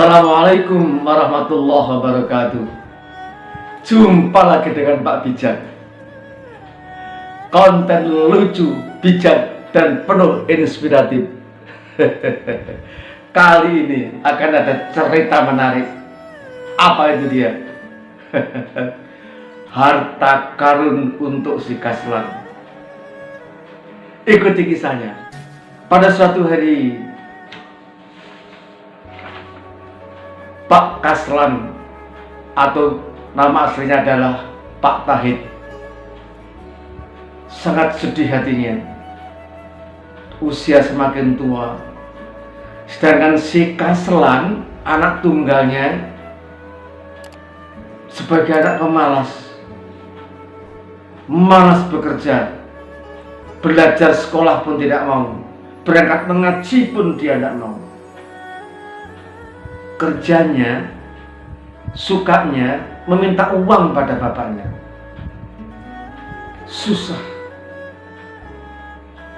Assalamualaikum warahmatullahi wabarakatuh. Jumpa lagi dengan Pak Bijak. Konten lucu, bijak, dan penuh inspiratif. Kali ini akan ada cerita menarik. Apa itu dia? Harta karun untuk si Kaslan. Ikuti kisahnya. Pada suatu hari, Pak Kaslan atau nama aslinya adalah Pak Tahid sangat sedih hatinya. Usia semakin tua, sedangkan si Kaslan, anak tunggalnya, sebagai anak pemalas, malas bekerja, belajar sekolah pun tidak mau, berangkat mengaji pun dia tidak mau. Kerjanya, sukanya meminta uang pada bapaknya.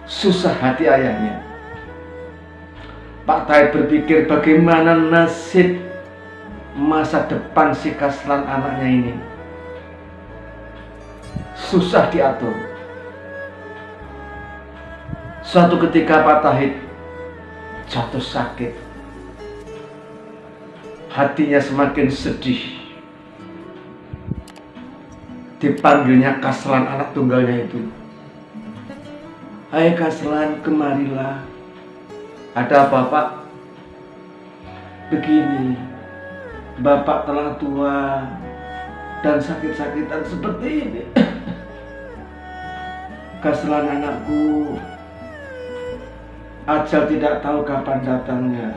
Susah hati ayahnya. Pak Tahir berpikir bagaimana nasib masa depan si Kaslan anaknya ini. Susah diatur. Suatu ketika Pak Tahir jatuh sakit. Hatinya semakin sedih. Dipanggilnya Kaslan, anak tunggalnya itu. Hai Kaslan, kemarilah. Ada apa Pak? Begini, Bapak telah tua dan sakit-sakitan seperti ini. Kaslan anakku, ajal tidak tahu kapan datangnya.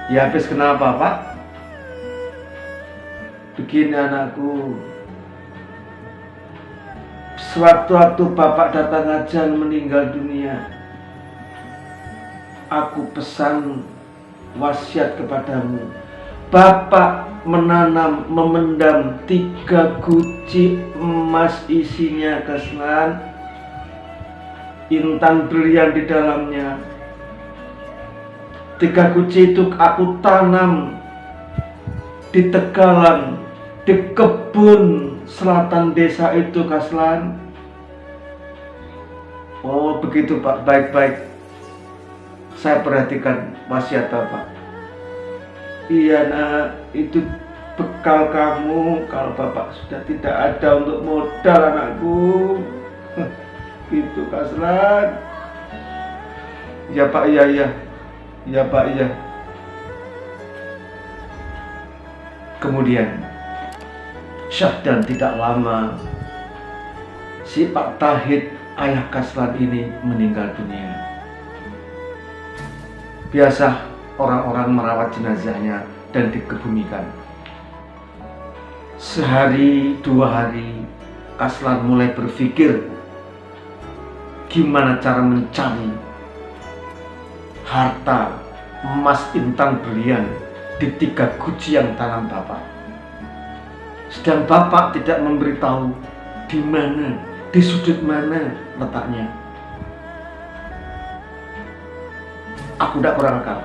Ya habis kenapa Pak? Begini anakku, sewaktu-waktu Bapak datang ajal meninggal dunia, aku pesan wasiat kepadamu. Bapak memendam 3 guci emas, isinya Kaslan, intan berlian di dalamnya. 3 guci itu aku tanam di tegalan, di kebun selatan desa itu Kaslan. Oh begitu Pak, baik-baik. Saya perhatikan wasiat Bapak. Iya nak, itu bekal kamu kalau Bapak sudah tidak ada untuk modal anakku. Gitu Kaslan. Ya Pak, iya. Ya Pak, iya. Kemudian dan tidak lama si Pak Tahid, ayah Kaslan ini, meninggal dunia. Biasa orang-orang merawat jenazahnya dan dikebumikan. Sehari 2 hari Kaslan mulai berpikir gimana cara mencari harta emas intan berlian di 3 guci yang tanam Bapak. Sedang Bapak tidak memberitahu di mana, di sudut mana letaknya. Aku tidak kurang akal.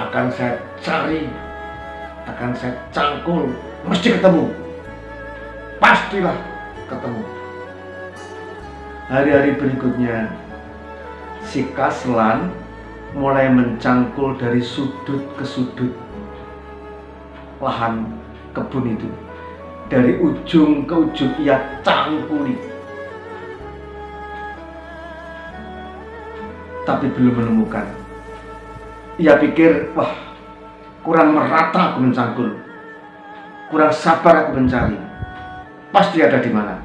Akan saya cari, akan saya cangkul, mesti ketemu. Pastilah ketemu. Hari-hari berikutnya si Kaslan mulai mencangkul dari sudut ke sudut lahan kebun itu. Dari ujung ke ujung ia cangkuli. Tapi belum menemukan. Ia pikir, wah, kurang merata aku mencangkul. Kurang sabar aku mencari. Pasti ada di mana.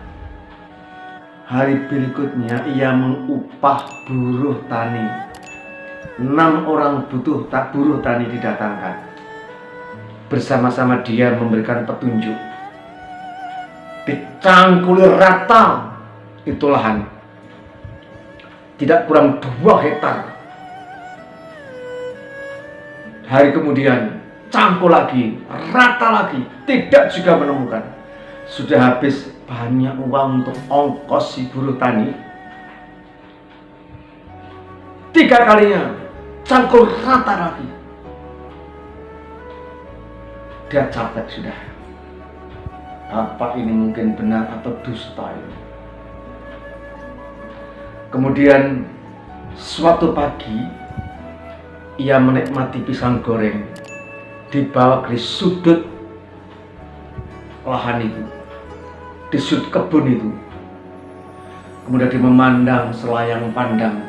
Hari berikutnya ia mengupah buruh tani. 6 orang buruh tani didatangkan. Bersama-sama dia memberikan petunjuk. Dicangkuli rata itu lahan. Tidak kurang 2 hektar. Hari kemudian cangkul lagi, rata lagi, tidak juga menemukan. Sudah habis banyak uang untuk ongkos si buruh tani. 3 kalinya cangkul rata lagi, Dia capek sudah. Apa ini mungkin benar atau dusta ini? Kemudian suatu pagi ia menikmati pisang goreng dibawa ke sudut lahan itu, di sudut kebun itu. Kemudian dia memandang selayang pandang,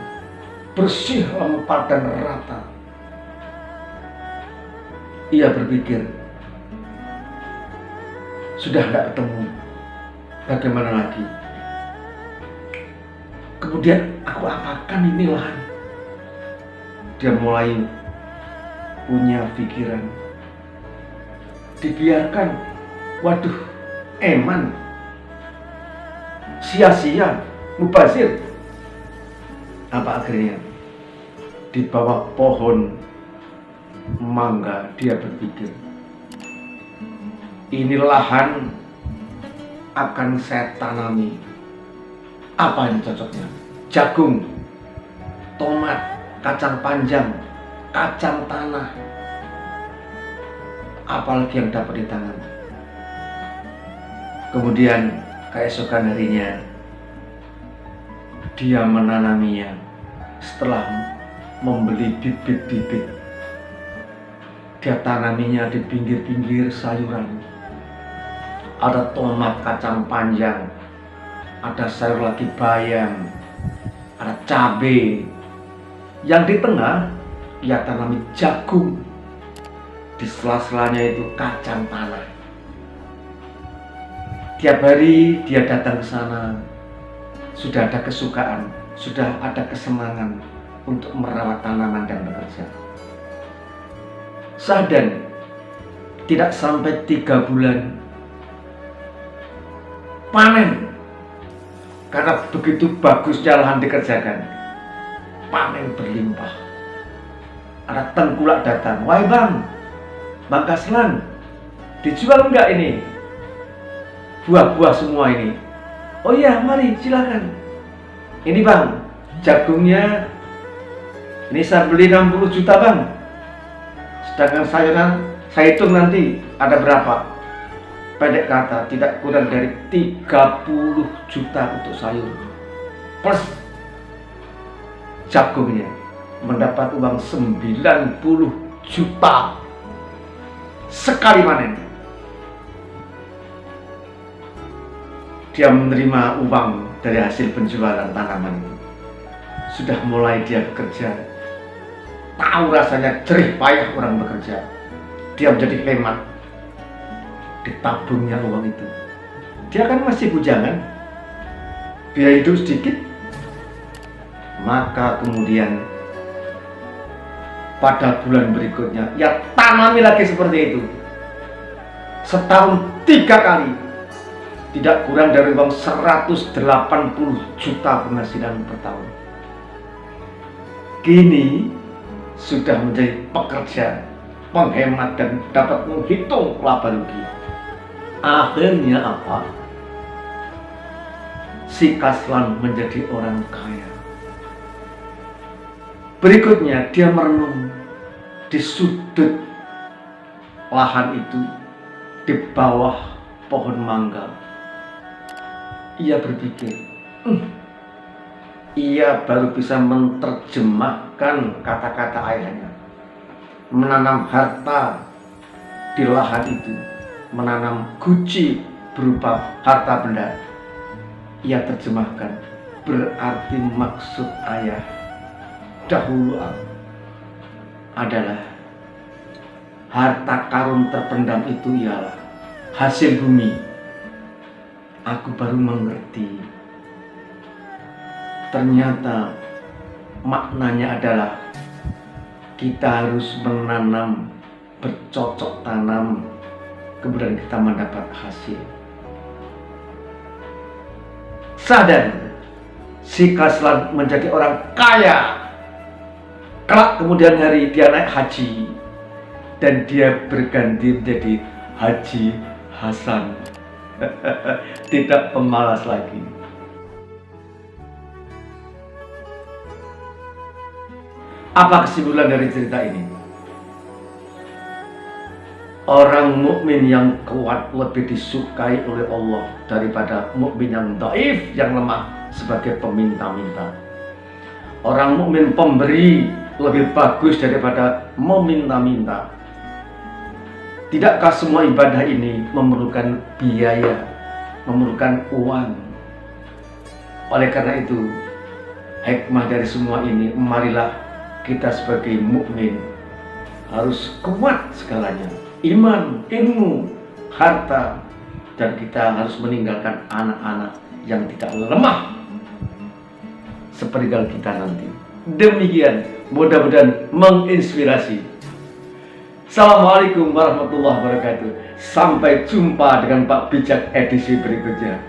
bersih, lempar dan rata. Ia berpikir, sudah tidak ketemu, bagaimana lagi? Kemudian aku apakan ini lahan? Dia mulai punya pikiran, dibiarkan, waduh, eman, sia-sia, mubazir. Apa akhirnya? Di bawah pohon mangga dia berpikir, ini lahan akan saya tanami. Apa yang cocoknya? Jagung, tomat, kacang panjang, kacang tanah. Apalagi yang dapat ditanam. Kemudian keesokan harinya dia menanaminya setelah membeli bibit-bibit. Dia tanaminya di pinggir-pinggir sayuran. Ada tomat, kacang panjang, ada sayur lagi bayam, ada cabai. Yang di tengah ia tanami jagung. Di sela-selanya itu kacang tanah. Tiap hari dia datang ke sana. Sudah ada kesukaan, sudah ada kesenangan untuk merawat tanaman dan bekerja. Sadar, tidak sampai 3 bulan panen. Karena begitu bagusnya lahan dikerjakan, panen berlimpah. Ada tengkulak datang, wahai Bang Kaslan, dijual enggak ini buah-buah semua ini? Oh iya, mari silakan. Ini Bang, jagungnya ini saya beli 60 juta Bang. Sedangkan sayuran saya hitung nanti ada berapa. Pendek kata, tidak kurang dari 30 juta untuk sayur plus jagungnya, mendapat uang 90 juta sekali panen. Dia menerima uang dari hasil penjualan tanaman itu. Sudah mulai dia bekerja, tahu rasanya jerih payah orang bekerja. Dia menjadi hemat, ditabungnya uang itu. Dia kan masih bujangan, biaya hidup sedikit. Maka kemudian pada bulan berikutnya ia tanami lagi seperti itu. Setahun 3 kali, tidak kurang dari uang 180 juta penghasilan per tahun. Kini sudah menjadi pekerja, penghemat dan dapat menghitung laba rugi. Akhirnya apa? Si Kaslan menjadi orang kaya. Berikutnya dia merenung di sudut lahan itu, di bawah pohon mangga. Ia berpikir, ia baru bisa menerjemahkan kata-kata ayahnya. Menanam harta di lahan itu, menanam guci berupa harta benda. Ia terjemahkan, berarti maksud ayah dahulu adalah harta karun terpendam itu ialah hasil bumi. Aku baru mengerti, ternyata maknanya adalah kita harus menanam, bercocok tanam, kemudian kita mendapat hasil. Sadar, si Kaslan menjadi orang kaya. Kelak kemudian hari dia naik haji dan dia berganti menjadi Haji Hasan. Tidak pemalas lagi. Apa kesimpulan dari cerita ini? Orang mukmin yang kuat lebih disukai oleh Allah daripada mukmin yang dhaif, yang lemah sebagai peminta-minta. Orang mukmin pemberi lebih bagus daripada meminta-minta. Tidakkah semua ibadah ini memerlukan biaya, memerlukan uang? Oleh karena itu, hikmah dari semua ini, marilah kita sebagai mukmin harus kuat segalanya. Iman, ilmu, harta, dan kita harus meninggalkan anak-anak yang tidak lemah sepeninggal kita nanti. Demikian, mudah-mudahan menginspirasi. Assalamualaikum warahmatullahi wabarakatuh. Sampai jumpa dengan Pak Bijak edisi berikutnya.